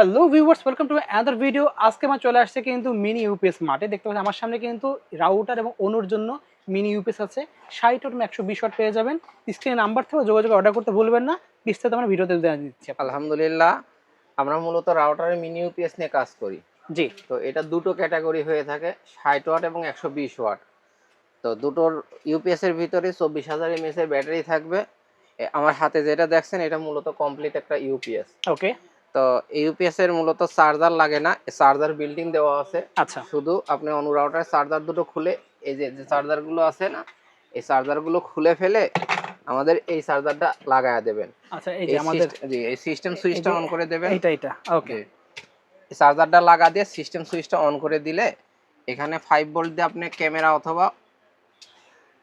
Hello viewers, welcome to another video. আজকে আমরা চলে আসছে কিন্তু মিনি ইউপিএস মার্টে। দেখতে পাচ্ছেন আমার সামনে কিন্তু রাউটার এবং অনুর জন্য মিনি ইউপিএস আছে। 60 ওয়াট এবং 120 ওয়াট পেয়ে যাবেন। স্ক্রিনে নাম্বার থেকে যোগাযোগ অর্ডার করতে ভুলবেন না। বিস্তারিত আমরা ভিডিওতে জানিয়ে দিচ্ছি আপনাদের। আলহামদুলিল্লাহ, আমরা মূলত রাউটারের মিনি ইউপিএস নিয়ে কাজ করি। জি, তো এটা দুটো ক্যাটাগরি হয়ে থাকে, 60 ওয়াট এবং 120 ওয়াট। তো দুটোর ইউপিএস এর ভিতরে 24,000 এমএএইচ এর ব্যাটারি থাকবে। আমার হাতে যেটা দেখছেন এটা মূলত কমপ্লিট একটা ইউপিএস। ওকে। তো এই ইউপিএস এর মূলত চার্জার লাগে না, চার্জার বিল্ডিং দেওয়া আছে। আচ্ছা শুধু আপনি অনু রাউটারের চার্জার দুটো খুলে, এই যে যে চার্জারগুলো আছে না, এই চার্জারগুলো খুলে ফেলে আমাদের এই চার্জারটা লাগায়া দেবেন। আচ্ছা, এই যে আমাদের এই সিস্টেম সুইচটা অন করে দেবেন। এটা ওকে। চার্জারটা লাগা দিয়ে সিস্টেম সুইচটা অন করে দিলে এখানে 5 ভোল্ট দিয়ে আপনি ক্যামেরা অথবা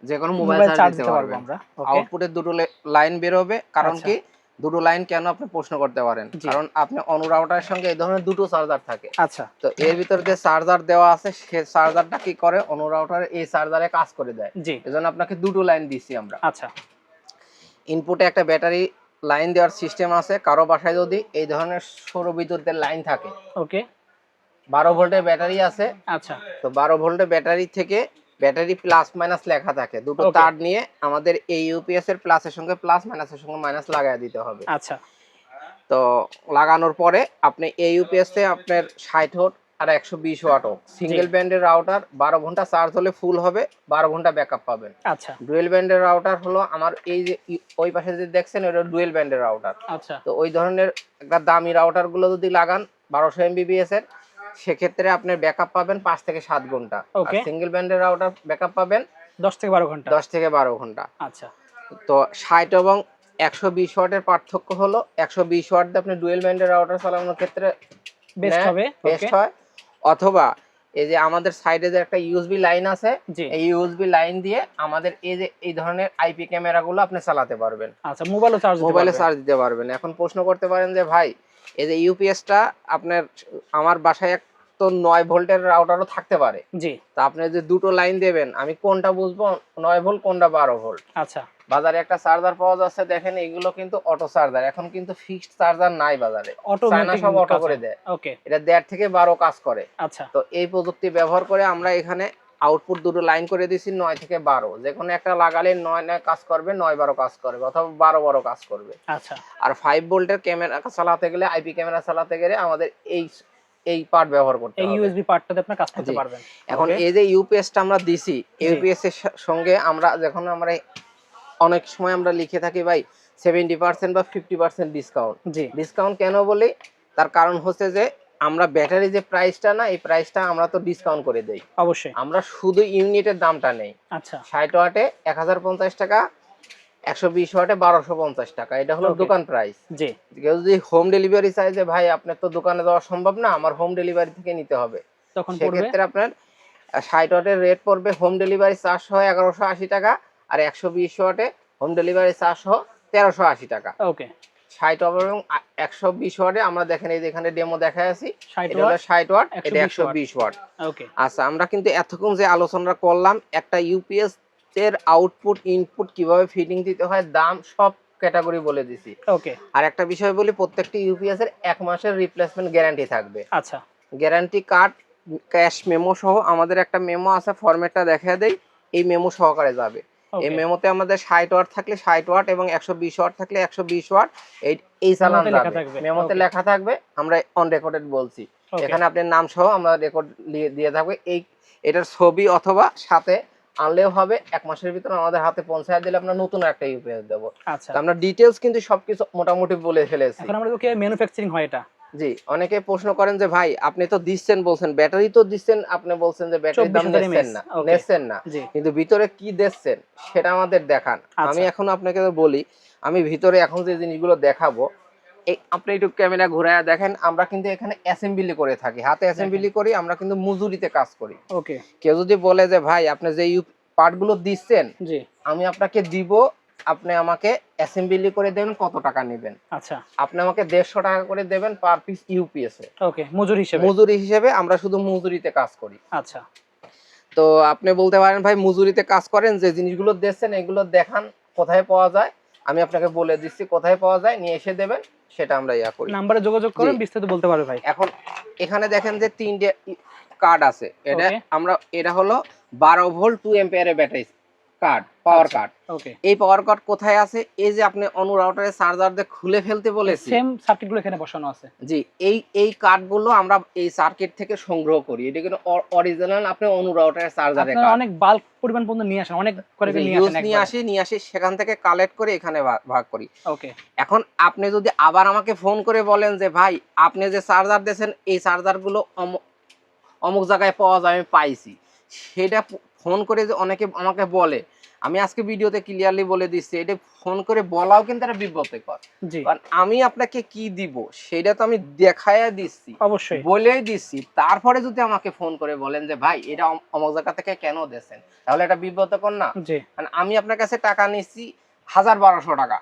যে কোনো মোবাইল চার্জ দিতে পারবেন। আমরা ওকে। আউটপুটে দুটো লাইন বের হবে। কারণ আচ্ছা। কি দুটো লাইন কেন আপনি প্রশ্ন করতে পারেন, কারণ আপনি অনু রাউটারের সঙ্গে এই ধরনের দুটো চার্জার থাকে। আচ্ছা, তো এর ভিতর যে চার্জার দেওয়া আছে সে চার্জারটা কি করে, অনু রাউটারে এই চার্জারে কাজ করে দেয়। জি, এজন্য আপনাকে দুটো লাইন দিছি আমরা। আচ্ছা ইনপুটে একটা ব্যাটারি লাইন দেওয়ার সিস্টেম আছে। কারো বাসায় যদি এই ধরনের সৌর বিদ্যুতের লাইন থাকে, ওকে। 12 ভোল্টের ব্যাটারি আছে। আচ্ছা, তো 12 ভোল্টের ব্যাটারি থেকে ব্যাটারি প্লাস মাইনাস লেখা থাকে, দুটো তার নিয়ে আমাদের এই ইউপিএস এর প্লাসের সঙ্গে প্লাস, মাইনাসের সঙ্গে মাইনাস লাগায় দিতে হবে। আচ্ছা তো লাগানোর পরে আপনি এই ইউপিএস এ আপনার 60 ওয়াট আর 120 ওয়াট সিঙ্গেল ব্যান্ডের রাউটার 12 ঘন্টা চার্জ হলে ফুল হবে, 12 ঘন্টা ব্যাকআপ পাবেন। আচ্ছা, ডুয়েল ব্যান্ডের রাউটার হলো আমার এই যে ওই পাশে যে দেখছেন ওটা ডুয়েল ব্যান্ডের রাউটার। আচ্ছা তো ওই ধরনের একটা দামি রাউটার গুলো যদি লাগান 1200 এমবিপিএস এর, সেক্ষেত্রে আপনার ব্যাকআপ পাবেন 5 থেকে 7 ঘন্টা। আর সিঙ্গেল ব্যান্ডের রাউটার ব্যাকআপ পাবেন 10 থেকে 12 ঘন্টা। 10 থেকে 12 ঘন্টা। আচ্ছা, তো 60 এবং 120 ওয়াটের পার্থক্য হলো 120 ওয়াট দিয়ে আপনি ডুয়েল ব্যান্ডের রাউটার চালানোর ক্ষেত্রে বেস্ট হবে। বেস্ট হয়। অথবা এই যে আমাদের সাইডে যে একটা ইউএসবি লাইন আছে, এই ইউএসবি লাইন দিয়ে আমাদের এই যে এই ধরনের আইপি ক্যামেরাগুলো আপনি চালাতে পারবেন। আচ্ছা, মোবাইলে চার্জ দিতে পারবেন। এখন প্রশ্ন করতে পারেন যে ভাই এই যে ইউপিএসটা আপনার আমার বাসায় তো 9 ভোল্টের রাউটারও থাকতে পারে। জি। তা আপনি যে দুটো লাইন দেবেন আমি কোনটা বুঝবো 9 ভোল্ট কোনটা 12 ভোল্ট? আচ্ছা, বাজারে একটা চার্জার পাওয়া যাচ্ছে, দেখেন এগুলো কিন্তু অটো চার্জার। এখন কিন্তু ফিক্সড চার্জার নাই বাজারে, চায়না সব অটো করে দেয়। ওকে, এটা 1.5 থেকে 12 কাজ করে। আচ্ছা। তো এই প্রযুক্তি ব্যবহার করে আমরা এখানে আউটপুট দুটো লাইন করে দিয়েছি 9 থেকে 12। যে কোনো একটা লাগালে 9 কাজ করবে, 9-12 কাজ করবে, অথবা 12-12 কাজ করবে। আচ্ছা। আর 5 ভোল্টের ক্যামেরা চালাতে গেলে, আইপি ক্যামেরা চালাতে গেলে আমাদের এই পার্ট ব্যবহার করতে হবে। এই ইউএসবি পার্টটাতে আপনি কাজ করতে পারবেন। এখন এই যে ইউপিএসটা আমরা দিছি, ইউপিএস এর সঙ্গে আমরা যখন আমরা অনেক সময় আমরা লিখে থাকি ভাই 70% বা 50% ডিসকাউন্ট। ডিসকাউন্ট কেন বলি, তার কারণ হচ্ছে যে আমরা ব্যাটারি যে প্রাইসটা না, এই প্রাইসটা আমরা তো ডিসকাউন্ট করে দেই। অবশ্যই আমরা শুধু ইউনিটের দামটা নেই। আচ্ছা, 60 ওয়াটে 1050 টাকা, 120 ওয়াটে 1250 টাকা, এটা হলো দোকান প্রাইস। জি। কেউ যদি হোম ডেলিভারি চাই যে ভাই আপনার তো দোকানে যাওয়া সম্ভব না, আমার হোম ডেলিভারি থেকে নিতে হবে, তখন সেক্ষেত্রে আপনার 60 ওয়াটের রেট পড়বে হোম ডেলিভারি চার্জ সহ 1180 টাকা, আর 120 ওয়াটে হোম ডেলিভারি চার্জ সহ 1380 টাকা। ওকে। 60 ওয়াট এবং 120 ওয়াটে আমরা দেখেন এই যে এখানে ডেমো দেখায় আছি, এটা হলো 60 ওয়াট, এটা 120 ওয়াট। ওকে। আচ্ছা, আমরা কিন্তু এতক্ষণ যে আলোচনা করলাম একটা ইউপিএস এর আউটপুট ইনপুট কিভাবে ফিটিং দিতে হয়, দাম সব ক্যাটাগরি বলে দিছি। ওকে। আর একটা বিষয় বলি, প্রত্যেকটি ইউপিএস এর 1 মাসের রিপ্লেসমেন্ট গ্যারান্টি থাকবে। আচ্ছা। গ্যারান্টি কার্ড, ক্যাশ মেমো সহ আমাদের একটা মেমো আছে, ফরম্যাটটা দেখিয়ে দেই, এই মেমো সহকারে যাবে। এই মেমোতে আমাদের 60 ওয়াট থাকলে 60 ওয়াট এবং 120 ওয়াট থাকলে 120 ওয়াট এই চালান যাবে। মেমোতে লেখা থাকবে, আমরা অন রেকর্ডেড বলছি, এখানে আপনার নাম সহ আমরা রেকর্ড দিয়ে থাকবে। এটার ছবি অথবা সাথে আনলেও হবে। 1 মাসের ভিতরে আমাদের হাতে পৌঁছায় দিলে আমরা নতুন একটা ইউপিএস দেব। আচ্ছা, আমরা ডিটেইলস কিন্তু সবকিছু মোটামুটি বলে ফেলেছি। এখন আমরা তো কি ম্যানুফ্যাকচারিং হয় এটা? জি, অনেকে প্রশ্ন করেন যে ভাই আপনি তো দিচ্ছেন, বলছেন ব্যাটারি তো দিচ্ছেন, আপনি বলছেন যে ব্যাটারির দাম নেছেন না, কিন্তু ভিতরে কি দিচ্ছেন সেটা আমাদের দেখান। আমি এখন আপনাকে বলি, আমি ভিতরে এখন যে জিনিসগুলো দেখাবো, আপনি একটু ক্যামেরা ঘুরায় দেখেন, আমরা কিন্তু এখানে অ্যাসেম্বলি করে থাকি, হাতে অ্যাসেম্বলি করি, আমরা কিন্তু মজুরিতে কাজ করি। ওকে। কেউ যদি বলে যে ভাই আপনি যে পার্টগুলো দিচ্ছেন আমি আপনাকে দিব, আপনি আমাকে অ্যাসেম্বলি করে দেবেন, কত টাকা নেবেন? আচ্ছা, আপনি আমাকে 150 টাকা করে দেবেন পার পিস ইউপিএস এ। ওকে, মজুরি হিসেবে আমরা শুধু মজুরিতে কাজ করি। আচ্ছা। তো আপনি বলতে পারেন ভাই মজুরিতে কাজ করেন, যে জিনিসগুলো দিচ্ছেন এগুলো দেখান কোথায় পাওয়া যায়। আমি আপনাকে বলে দিচ্ছি কোথায় পাওয়া যায়, নিয়ে এসে দেবেন, সেটা আমরা ইয়া করি। নাম্বারে যোগাযোগ করেন, বিস্তারিত বলতে পারবে ভাই। এখন এখানে দেখেন যে 3টে কার্ড আছে, এটা হলো 12 ভোল্ট 2 অ্যাম্পিয়ারের ব্যাটারি কার্ড, পাওয়ার কার্ড। ওকে, এই পাওয়ার কার্ড কোথায় আছে? এই যে আপনি অনু রাউটারের চার্জার দিয়ে খুলে ফেলতে বলেছি, সেম সার্কিটগুলো এখানে বসানো আছে। জি, এই কার্ডগুলো আমরা এই সার্কিট থেকে সংগ্রহ করি। এটা কিন্তু অরিজিনাল আপনি অনু রাউটারের চার্জারের কার্ড। আপনারা অনেক বাল্ক পরিমাণ পর্যন্ত নিয়ে আসেন, অনেক করে নিয়ে আসি সেখান থেকে কালেক্ট করে এখানে ভাগ করি। ওকে, এখন আপনি যদি আবার আমাকে ফোন করে বলেন যে ভাই আপনি যে চার্জার দিয়েছেন এই চার্জারগুলো অমুক জায়গায় পাওয়া যায়, আমি পাইছি, সেটা ফোন করে যে অনেকে আমাকে বলে, আমি আজকে ভিডিওতে ক্লিয়ারলি বলে দিচ্ছি, এটা ফোন করে বলাও কিন্তু একটা বিব্রতকর। কারণ আমি আপনাকে কি দিব সেটা তো আমি দেখাইয়া দিচ্ছি, অবশ্যই বলেই দিচ্ছি, তারপরে যদি আমাকে ফোন করে বলেন যে ভাই এটা অমুক জায়গা থেকে কেন দিয়েছেন, তাহলে এটা বিব্রতকর না? কারণ আমি আপনার কাছে টাকা নিচ্ছি 1200 টাকা,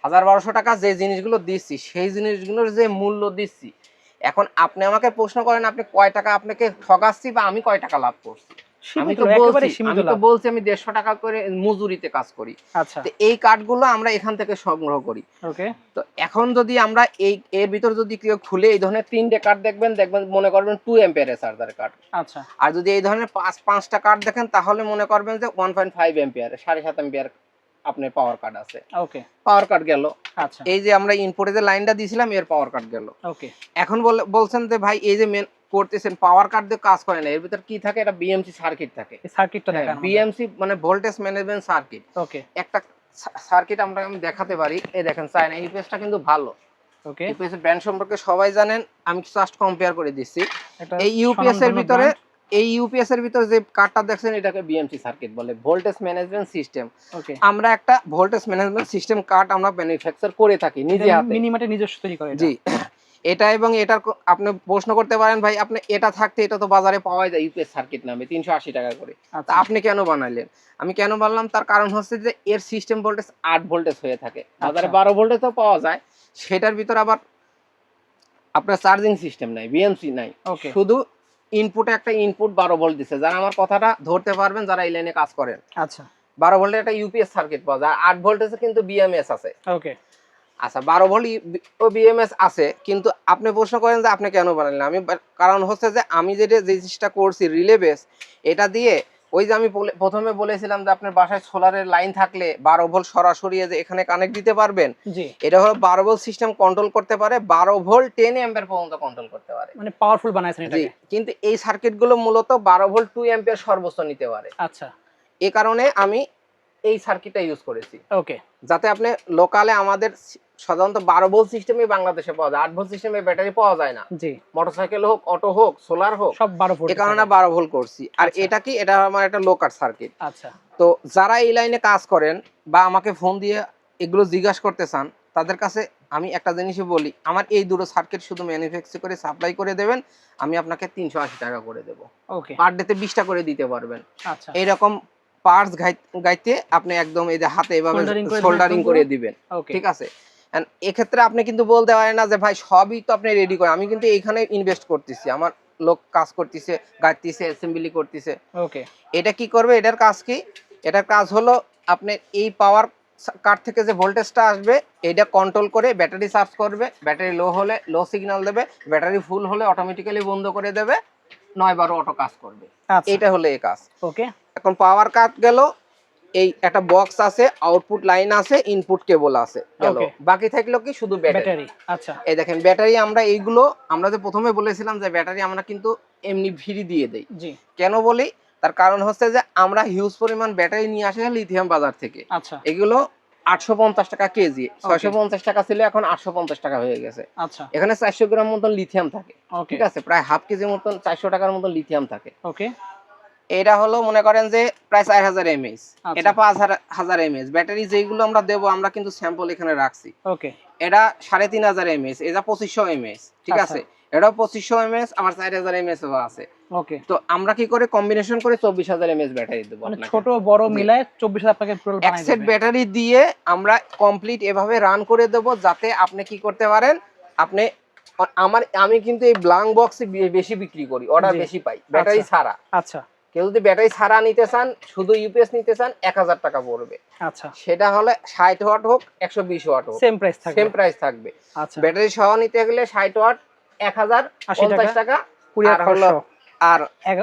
1200 টাকা যে জিনিসগুলো দিচ্ছি সেই জিনিসগুলোর যে মূল্য দিচ্ছি, এখন আপনি আমাকে প্রশ্ন করেন আপনি কয় টাকা আপনাকে ঠকাচ্ছি বা আমি কয় টাকা লাভ করছি। আমি তো বলছি আমি 150 টাকা করে মজুরিতে কাজ করি। তো এই কার্ডগুলো আমরা এখান থেকে সংগ্রহ করি। তো এখন যদি আমরা এর ভিতর যদি কেউ খুলে এই ধরনের 3টে কার্ড দেখবেন মনে করবেন 2 অ্যাম্পিয়ারের চার্জার কার্ড। আর যদি এই ধরনের 5টা কার্ড দেখেন তাহলে মনে করবেন যে 1.5 অ্যাম্পিয়ার, 7.5 অ্যাম্পিয়ার আপনার পাওয়ার কার্ড আছে। পাওয়ার কার্ড গেল, এই যে আমরা ইনপুটে যে লাইনটা দিয়েছিলাম এর পাওয়ার কার্ড গেল। এখন বলছেন যে ভাই এই যে মেন করতেছেন পাওয়ার কার্ড দিয়ে কাজ করে না, এর ভিতর কি থাকে? এটা বিএমসি সার্কিট থাকে। বিএমসি মানে ভোল্টেজ ম্যানেজমেন্ট সার্কিট। একটা সার্কিট আমি দেখাতে পারি, এই দেখেন চায়না ইউপিএসটা কিন্তু ভালো। ইউপিএস এর ব্র্যান্ড সম্পর্কে সবাই জানেন, আমি জাস্ট কম্পেয়ার করে দিচ্ছি। এই ইউপিএস এর ভিতরে যে কার্ডটা দেখছেন এটাকে বিএমসি সার্কিট বলে, ভোল্টেজ ম্যানেজমেন্ট সিস্টেম। আমরা একটা ভোল্টেজ ম্যানেজমেন্ট সিস্টেম কার্ড আমরা ম্যানুফ্যাকচার করে থাকি নিজে হাতে, মিনিমাটে নিজস্ব তৈরি করে। জি, এটা এবং এটার আপনি প্রশ্ন করতে পারেন ভাই আপনি এটা থাকতে এটা তো বাজারে পাওয়া যায় ইউপিএস সার্কিট নামে 380 টাকা করে, তা আপনি কেন বানাইলেন? আমি কেন বানালাম তার কারণ হচ্ছে যে এর সিস্টেম ভোল্টেজ 8 ভোল্টেজ হয়ে থাকে, বাজারে 12 ভোল্টেজও পাওয়া যায়, সেটার ভিতর আবার আপনার চার্জিং সিস্টেম নাই, বিএমসি নাই, শুধু ইনপুটে একটা ইনপুট 12 ভোল্ট দিছে। যারা আমার কথাটা ধরতে পারবেন, যারা এই লাইনে কাজ করেন, 12 ভোল্টের একটা ইউপিএস সার্কিট পাওয়া যায়, 8 ভোল্টেজে কিন্তু বিএমএস আছে। আচ্ছা, 12 ভোল্ট ও বিএমএস আছে, কিন্তু আপনি প্রশ্ন করেন যে আপনি কেন বানালেন? আমি কারণ হচ্ছে যে আমি যে জিনিসটা করছি রিলে বেস, এটা দিয়ে ওই যে আমি প্রথমে বলেছিলাম যে আপনার বাসায় সোলারের লাইন থাকলে 12 ভোল্ট সরাসরি যে এখানে কানেক্ট দিতে পারবেন, এটা হলো 12 ভোল্ট সিস্টেম কন্ট্রোল করতে পারে, 12 ভোল্ট 10 অ্যাম্পিয়ার পর্যন্ত কন্ট্রোল করতে পারে, মানে পাওয়ারফুল বানাইছেন এটাকে। কিন্তু এই সার্কিটগুলো মূলত 12 ভোল্ট 2 অ্যাম্পিয়ার সর্বোচ্চ নিতে পারে। আচ্ছা, এই কারণে আমি এই সার্কিটটা ইউজ করেছি, যাতে আপনি লোকালে আমাদের সাধারণত 12 ভোল্ট সিস্টেমে বাংলাদেশে পাওয়া যায়, 8 ভোল্ট সিস্টেমে ব্যাটারি পাওয়া যায় না। জি, মোটরসাইকেল হোক, অটো হোক, সোলার হোক, সব 12 ভোল্ট। এই কারণে 12 ভোল্ট করছি। আর এটা কি, এটা আমার একটা লোকাল সার্কিট। আচ্ছা, তো যারা এই লাইনে কাজ করেন বা আমাকে ফোন দিয়ে এগুলো জিজ্ঞাসা করতে চান, তাদের কাছে আমি একটা জিনিসই বলি, আমার এই দুটো সার্কিট শুধু ম্যানুফ্যাকচার করে সাপ্লাই করে দেবেন, আমি আপনাকে 380 টাকা করে দেব। ওকে, পার ডেতে 20টা করে দিতে পারবেন। আচ্ছা, এইরকম পার্টস গাইতে আপনি একদম এই যে হাতে এভাবে সোল্ডারিং করে দিবেন। ঠিক আছে, এক্ষেত্রে আপনি কিন্তু বলতে পারেন না যে ভাই সবই তো আপনি রেডি করেন, আমি কিন্তু এইখানে ইনভেস্ট করতেছি, আমার লোক কাজ করতেছে, গাইতেছে, অ্যাসেম্বলি করতেছে। ওকে, এটা কি করবে? এটার কাজ কি? এটার কাজ হলো আপনি এই পাওয়ার কার্ড থেকে যে ভোল্টেজটা আসবে এটা কন্ট্রোল করে ব্যাটারি চার্জ করবে, ব্যাটারি লো হলে লো সিগন্যাল দেবে, ব্যাটারি ফুল হলে অটোমেটিক্যালি বন্ধ করে দেবে, 9-12 অটো কাজ করবে। এটা হলো এই কাজ। ওকে, এখন পাওয়ার কাট গেল, এই একটা বক্স আছে, আউটপুট লাইন আছে, ইনপুট কেবল আছে, গেল। বাকি থাকলো কি? শুধু ব্যাটারি। আচ্ছা, এই দেখেন ব্যাটারি, আমরা এইগুলো আমরা যে প্রথমে বলেছিলাম যে ব্যাটারি আমরা কিন্তু এমনি ফ্রি দিয়ে দেই। জি, কেন বলি? তার কারণ হচ্ছে যে আমরা হিউজ পরিমাণ ব্যাটারি নিয়ে আসি লিথিয়াম বাজার থেকে। আচ্ছা, এগুলো 850 টাকা কেজি, 650 টাকা ছিল, এখন 850 টাকা হয়ে গেছে। আচ্ছা, এখানে 400 গ্রাম মতন লিথিয়াম থাকে। ঠিক আছে, প্রায় হাফ কেজি মতন 400 টাকার মতন লিথিয়াম থাকে। ওকে, এটা হলো মনে করেন যে প্রায় 4000 এমএএইচ, এটা 5000 এমএএইচ ব্যাটারি যেগুলো আমরা দেব, আমরা কিন্তু স্যাম্পল এখানে রাখছি। ওকে, এটা 3500 এমএএইচ, এটা 2500 এমএএইচ। ঠিক আছে, এটাও 2500 এমএএইচ, আমার 4000 এমএএইচ আছে। ওকে, তো আমরা কি করে কম্বিনেশন করে 24000 এমএএইচ ব্যাটারি দেব, মানে ছোট বড় মিলায় 24000 আপনাকে টোটাল বানাই দেব। এক সেট ব্যাটারি দিয়ে আমরা কমপ্লিট এভাবে রান করে দেব, যাতে আপনি কি করতে পারেন, আপনি আমি কিন্তু এই ব্ল্যাঙ্ক বক্সে বেশি বিক্রি করি, অর্ডার বেশি পাই ব্যাটারি ছাড়া। আচ্ছা, কেউ যদি ব্যাটারি ছাড়া নিতে চান, শুধু ইউপিএস নিতে চান, 1000 টাকা পড়বে। আচ্ছা, সেটা হলে 60 ওয়াট হোক 120 ওয়াট হোক সেম প্রাইস থাকবে। সেম প্রাইস থাকবে। আচ্ছা, ব্যাটারি সহ নিতে গেলে 60 ওয়াট 1050 টাকা, কুরিয়ার আর খরচ হলো সহ আর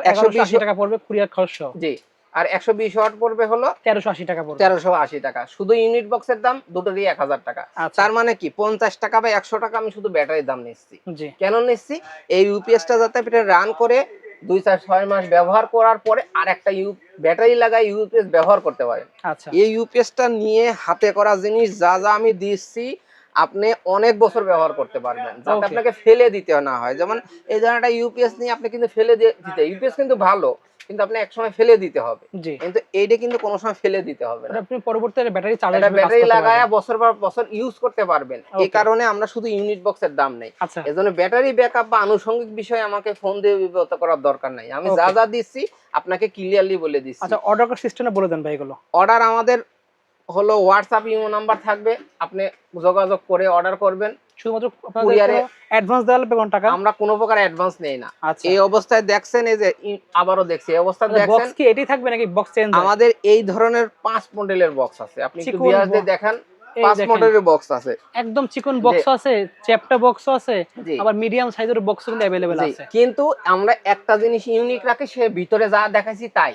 1180 টাকা পড়বে কুরিয়ার খরচ সহ। জি, আর 120 ওয়াট পড়বে হলো 1380 টাকা পড়বে। 1380 টাকা। শুধু ইউনিট বক্সের দাম দুটোরই 1000 টাকা। আচ্ছা, তার মানে কি 50 টাকা বা 100 টাকা আমি শুধু ব্যাটারির দাম নিচ্ছি। জি, কেন নিচ্ছি? এই ইউপিএসটা যাতে আপনি রান করে 2-4-6 মাস ব্যবহার করার পরে আরেকটা ব্যাটারি লাগাই ইউপিএস ব্যবহার করতে পারেন। আচ্ছা, এই ইউপিএসটা নিয়ে হাতে করা জিনিস যা যা আমি দিচ্ছি আপনি অনেক বছর ব্যবহার করতে পারবেন, যাতে Okay. আপনাকে ফেলে দিতে না হয়। যেমন এই ধরনের একটা ইউপিএস নিয়ে আপনি কিন্তু ফেলে দিতে, ইউপিএস কিন্তু ভালো, কিন্তু আপনি একসময় ফেলে দিতে হবে, জি। কিন্তু এইটা কিন্তু কোনো সময় ফেলে দিতে হবে না। এটা আপনি পরবর্তীতে ব্যাটারি চার্জ এটা হিসেবে কাজ ব্যাটারি করতে লাগায়া পারবেন। বছর পর বছর ইউজ করতে পারবেন। এই Okay. কারণে আমরা শুধু ইউনিট বক্সের দাম নেই। আচ্ছা, এজন্য ব্যাটারি ব্যাকআপ বা আনুষঙ্গিক বিষয়ে আমাকে ফোন দিয়ে বিব্রত করার দরকার নাই। আমি যা Okay. যা দিচ্ছি আপনাকে ক্লিয়ারলি বলে দিচ্ছি। আচ্ছা, অর্ডার করার সিস্টেমটা বলে দেন ভাই এগুলো। অর্ডার আমাদের হলো হোয়াটসঅ্যাপ ইমো নাম্বার থাকবে, আপনি যোগাযোগ করে অর্ডার করবেন। শুধুমাত্র কুরিয়ারে আপনাদের অ্যাডভান্স দেওয়া লাগবে কোন টাকা? আমরা কোনো প্রকার অ্যাডভান্স নেই না। আচ্ছা, এই অবস্থায় দেখছেন, এই যে আবারও দেখছি এই অবস্থায় দেখছেন, বক্স কি এটাই থাকবে নাকি বক্স চেঞ্জ হবে? আমাদের এই ধরনের 5 মডেলের বক্স আছে। আপনি একটু চিকন বিয়ার দিয়ে box। দেখান, এই 5 দেখেন, মডেলের বক্স আছে। একদম চিকন বক্স আছে, চ্যাপটা বক্স আছে, জি। আবার মিডিয়াম সাইজের বক্স কিন্তু अवेलेबल জি, আছে। কিন্তু আমরা একটা জিনিস ইউনিক রাখি, সে ভিতরে যা দেখাইছি তাই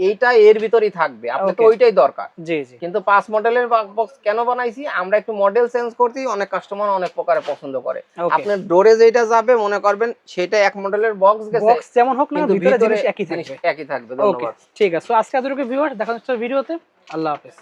এইটা এর ভিতরেই থাকবে, আপনার তো Okay. ওইটাই দরকার। জি, জি। কিন্তু 5 মডেলের বক্স কেন বানাইছি? আমরা একটু মডেল চেঞ্জ করতেই অনেক কাস্টমার অনেক প্রকারে পছন্দ করে। Okay. আপনার ডোরে যেটা যাবে মনে করবেন সেটা এক মডেলের বক্স গেছে, বক্স যেমন হোক না, কিন্তু ভিতরে ভিতরে জিনিস একই জিনিস থাকবে। একই থাকবে। ওকে, ধন্যবাদ। ঠিক আছে। সো আজকে এতটুকু ভিউয়ার, দেখা হচ্ছে ভিডিওতে। আল্লাহ হাফেজ।